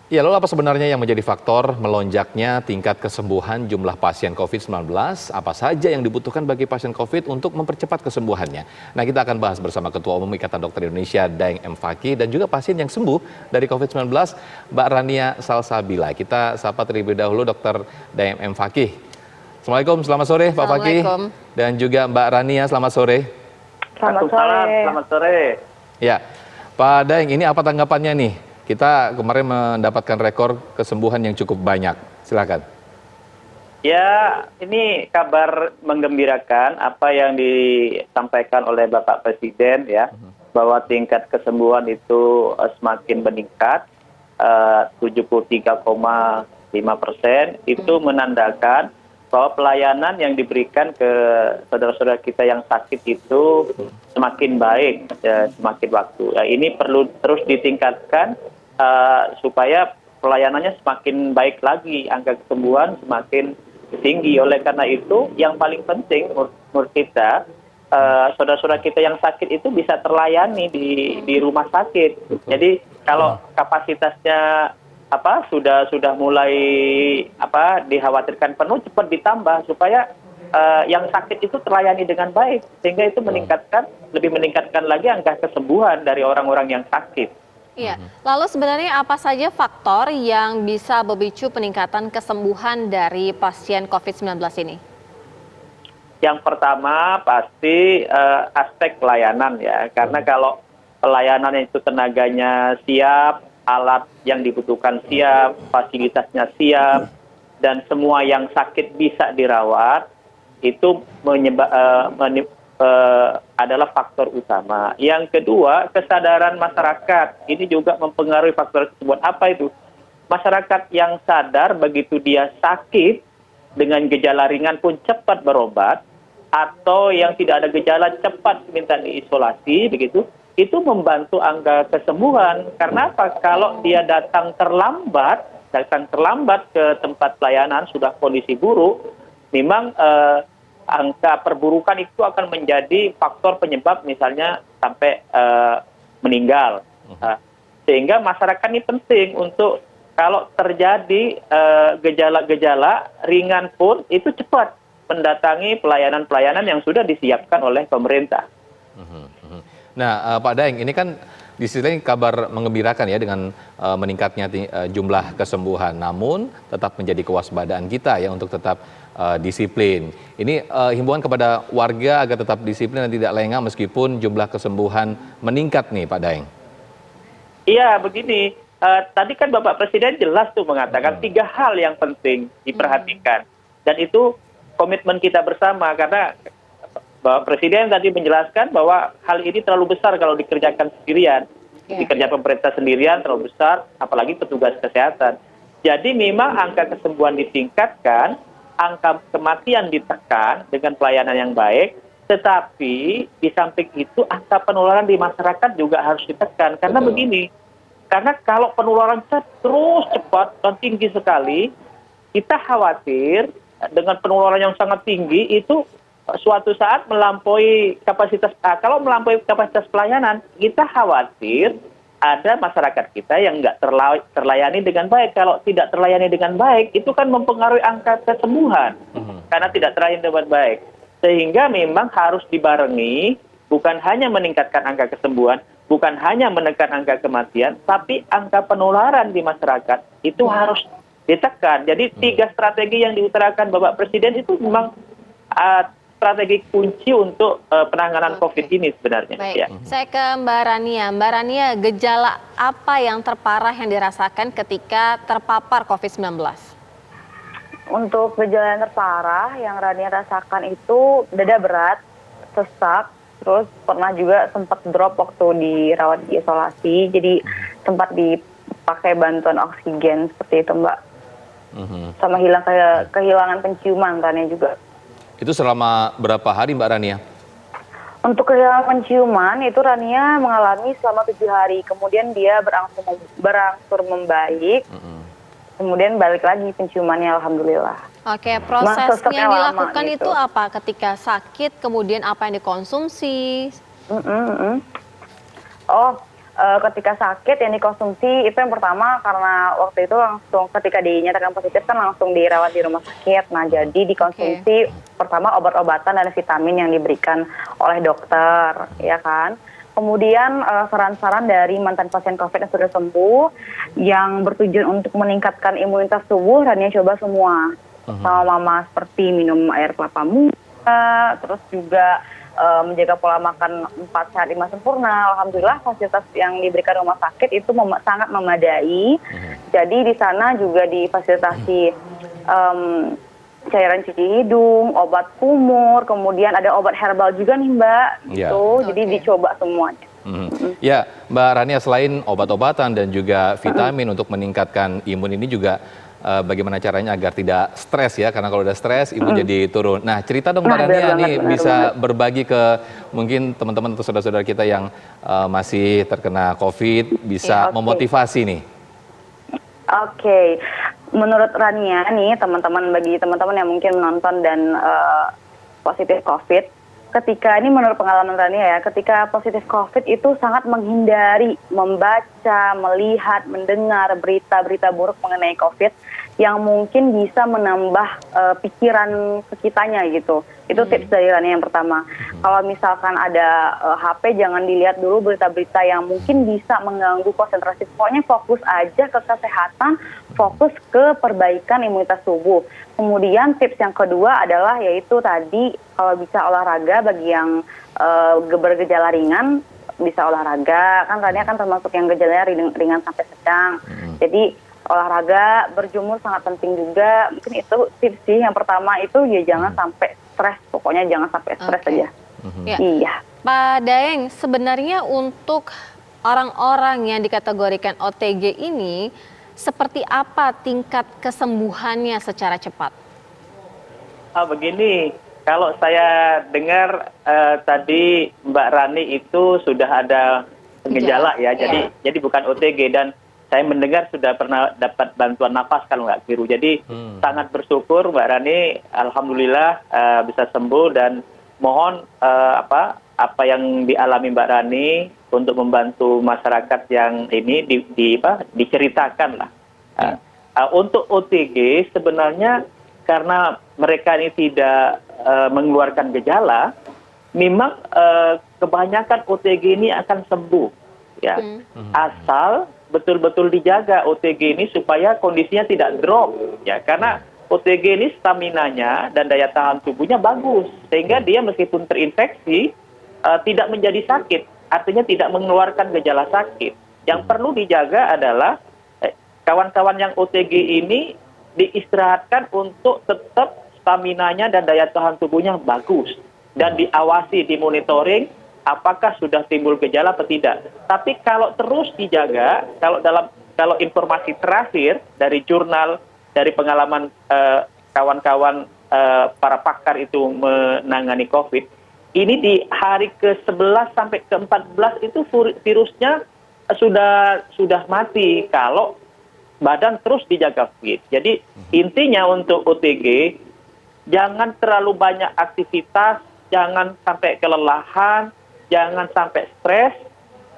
Ya, lalu apa sebenarnya yang menjadi faktor melonjaknya tingkat kesembuhan jumlah pasien COVID-19? Apa saja yang dibutuhkan bagi pasien COVID untuk mempercepat kesembuhannya? Nah, kita akan bahas bersama Ketua Umum Ikatan Dokter Indonesia, Daeng M. Fakih, dan juga pasien yang sembuh dari COVID-19, Mbak Rania Salsabila. Kita sapa terlebih dahulu Dr. Daeng M. Fakih. Assalamualaikum, selamat sore Pak Fakih. Dan juga Mbak Rania, selamat sore. Selamat sore. Selamat sore. Ya, Pak Daeng, ini apa tanggapannya nih? Kita kemarin mendapatkan rekor kesembuhan yang cukup banyak. Silakan. Ya, ini kabar menggembirakan apa yang disampaikan oleh Bapak Presiden ya, bahwa tingkat kesembuhan itu semakin meningkat, 73,5%, itu menandakan bahwa pelayanan yang diberikan ke saudara-saudara kita yang sakit itu semakin baik, semakin waktu. Ya, ini perlu terus ditingkatkan supaya pelayanannya semakin baik lagi, angka kesembuhan semakin tinggi. Oleh karena itu, yang paling penting menurut kita, saudara-saudara kita yang sakit itu bisa terlayani di rumah sakit. Jadi kalau kapasitasnya sudah mulai dikhawatirkan penuh, cepat ditambah supaya yang sakit itu terlayani dengan baik, sehingga itu lebih meningkatkan lagi angka kesembuhan dari orang-orang yang sakit. Iya, lalu sebenarnya apa saja faktor yang bisa memicu peningkatan kesembuhan dari pasien COVID-19 ini? Yang pertama pasti aspek pelayanan ya, karena kalau pelayanan itu tenaganya siap, alat yang dibutuhkan siap, fasilitasnya siap, dan semua yang sakit bisa dirawat, itu adalah faktor utama. Yang kedua, kesadaran masyarakat. Ini juga mempengaruhi faktor kesembuhan. Apa itu? Masyarakat yang sadar begitu dia sakit dengan gejala ringan pun cepat berobat, atau yang tidak ada gejala cepat minta diisolasi, begitu. Itu membantu angka kesembuhan. Karena apa? Kalau dia datang terlambat ke tempat pelayanan sudah kondisi buruk, memang angka perburukan itu akan menjadi faktor penyebab misalnya sampai meninggal. Sehingga masyarakat ini penting untuk kalau terjadi gejala-gejala ringan pun itu cepat mendatangi pelayanan-pelayanan yang sudah disiapkan oleh pemerintah. Nah, Pak Daeng, ini kan di sisi lain kabar menggembirakan ya dengan meningkatnya jumlah kesembuhan. Namun tetap menjadi kewaspadaan kita ya untuk tetap disiplin. Ini himbauan kepada warga agar tetap disiplin dan tidak lengah meskipun jumlah kesembuhan meningkat nih Pak Daeng. Iya, begini. Tadi kan Bapak Presiden jelas tuh mengatakan 3 hal yang penting diperhatikan. Dan itu komitmen kita bersama, karena Bapak Presiden tadi menjelaskan bahwa hal ini terlalu besar kalau dikerjakan sendirian. Dikerjakan pemerintah sendirian terlalu besar, apalagi petugas kesehatan. Jadi memang angka kesembuhan ditingkatkan, angka kematian ditekan dengan pelayanan yang baik, tetapi di samping itu angka penularan di masyarakat juga harus ditekan. Karena begini, karena kalau penularan terus cepat dan tinggi sekali, kita khawatir dengan penularan yang sangat tinggi itu suatu saat melampaui kapasitas. Kalau melampaui kapasitas pelayanan, kita khawatir ada masyarakat kita yang nggak terlayani dengan baik. Kalau tidak terlayani dengan baik, itu kan mempengaruhi angka kesembuhan karena tidak terlayani dengan baik. Sehingga memang harus dibarengi, bukan hanya meningkatkan angka kesembuhan, bukan hanya menekan angka kematian, tapi angka penularan di masyarakat itu harus ditekan. Jadi 3 strategi yang diutarakan Bapak Presiden itu memang strategi kunci untuk penanganan COVID ini sebenarnya. Baik, ya. Saya ke Mbak Rania. Mbak Rania, gejala apa yang terparah yang dirasakan ketika terpapar COVID-19? Untuk gejala yang terparah yang Rania rasakan itu dada berat, sesak, terus pernah juga sempat drop waktu dirawat di isolasi, jadi sempat dipakai bantuan oksigen seperti itu Mbak. Sama kehilangan penciuman Rania juga. Itu selama berapa hari Mbak Rania? Untuk kehilangan penciuman itu Rania mengalami selama 7 hari, kemudian dia berangsur membaik, kemudian balik lagi penciumannya alhamdulillah. Oke, proses yang dilakukan gitu. itu apa ketika sakit, kemudian apa yang dikonsumsi? ketika sakit yang dikonsumsi itu yang pertama karena waktu itu langsung ketika dinyatakan positif kan langsung dirawat di rumah sakit. Nah jadi dikonsumsi pertama obat-obatan dan vitamin yang diberikan oleh dokter, ya kan. Kemudian saran-saran dari mantan pasien COVID yang sudah sembuh yang bertujuan untuk meningkatkan imunitas tubuh, Rania coba semua sama mama, seperti minum air kelapa muda, terus juga menjaga pola makan 4 sehat 5 sempurna. Alhamdulillah fasilitas yang diberikan rumah sakit itu sangat memadai. Jadi di sana juga difasilitasi cairan cuci hidung, obat kumur, kemudian ada obat herbal juga nih Mbak. Gitu. Jadi dicoba semuanya. Ya, Mbak Rania, selain obat-obatan dan juga vitamin untuk meningkatkan imun ini juga bagaimana caranya agar tidak stres ya, karena kalau udah stres imun jadi turun. Nah, cerita dong Mbak Rania nih, bisa berbagi ke mungkin teman-teman atau saudara-saudara kita yang masih terkena COVID, bisa memotivasi nih. Oke. Menurut Rania nih, bagi teman-teman yang mungkin menonton dan positif COVID, ketika ini menurut pengalaman Rania ya, ketika positif COVID itu sangat menghindari membaca, melihat, mendengar berita-berita buruk mengenai COVID yang mungkin bisa menambah pikiran kitanya gitu. Itu tips dari Rania yang pertama. Kalau misalkan ada HP, jangan dilihat dulu berita-berita yang mungkin bisa mengganggu konsentrasi. Pokoknya fokus aja ke kesehatan, fokus ke perbaikan imunitas tubuh. Kemudian tips yang kedua adalah yaitu tadi kalau bisa olahraga bagi yang bergejala ringan, bisa olahraga. Kan Rania kan termasuk yang gejalanya ringan sampai sedang. Jadi olahraga, berjemur sangat penting juga. Mungkin itu tips sih. Yang pertama itu ya jangan sampai stres. Pokoknya jangan sampai stres aja. Iya. Pak Daeng, sebenarnya untuk orang-orang yang dikategorikan OTG ini, seperti apa tingkat kesembuhannya secara cepat? Begini, kalau saya dengar tadi Mbak Rani itu sudah ada gejala ya, jadi bukan OTG, dan saya mendengar sudah pernah dapat bantuan nafas kalau nggak keliru. Jadi sangat bersyukur Mbak Rani, alhamdulillah bisa sembuh, dan mohon apa yang dialami Mbak Rani untuk membantu masyarakat yang ini diceritakan lah. Untuk OTG sebenarnya karena mereka ini tidak mengeluarkan gejala, memang kebanyakan OTG ini akan sembuh, ya. Asal betul-betul dijaga OTG ini supaya kondisinya tidak drop, ya, karena OTG ini staminanya dan daya tahan tubuhnya bagus, sehingga dia meskipun terinfeksi tidak menjadi sakit, artinya tidak mengeluarkan gejala sakit. Yang perlu dijaga adalah kawan-kawan yang OTG ini diistirahatkan untuk tetap staminanya dan daya tahan tubuhnya bagus, dan diawasi, dimonitoring apakah sudah timbul gejala atau tidak. Tapi kalau terus dijaga, kalau informasi terakhir dari jurnal, dari pengalaman kawan-kawan para pakar itu menangani COVID, ini di hari ke-11 sampai ke-14 itu virusnya sudah mati kalau badan terus dijaga fit. Jadi intinya untuk OTG, jangan terlalu banyak aktivitas, jangan sampai kelelahan, jangan sampai stres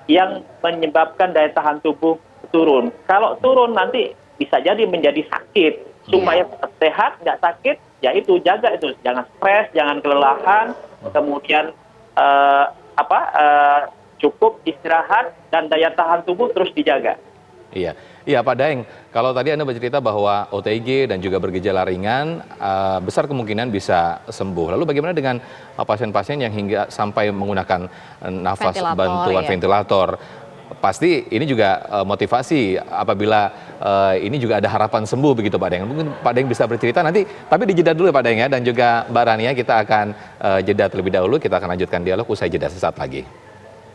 yang menyebabkan daya tahan tubuh turun. Kalau turun nanti bisa jadi menjadi sakit. Supaya sehat, nggak sakit, ya itu jaga itu. Jangan stres, jangan kelelahan, kemudian cukup istirahat dan daya tahan tubuh terus dijaga. Iya Pak Daeng, kalau tadi Anda bercerita bahwa OTG dan juga bergejala ringan besar kemungkinan bisa sembuh. Lalu bagaimana dengan pasien-pasien yang hingga sampai menggunakan nafas bantuan ventilator? Pasti ini juga motivasi apabila ini juga ada harapan sembuh begitu Pak Daeng. Mungkin Pak Daeng bisa bercerita nanti, tapi dijeda dulu ya Pak Daeng ya, dan juga Mbak Rania, kita akan jeda terlebih dahulu, kita akan lanjutkan dialog usai jeda sesaat lagi.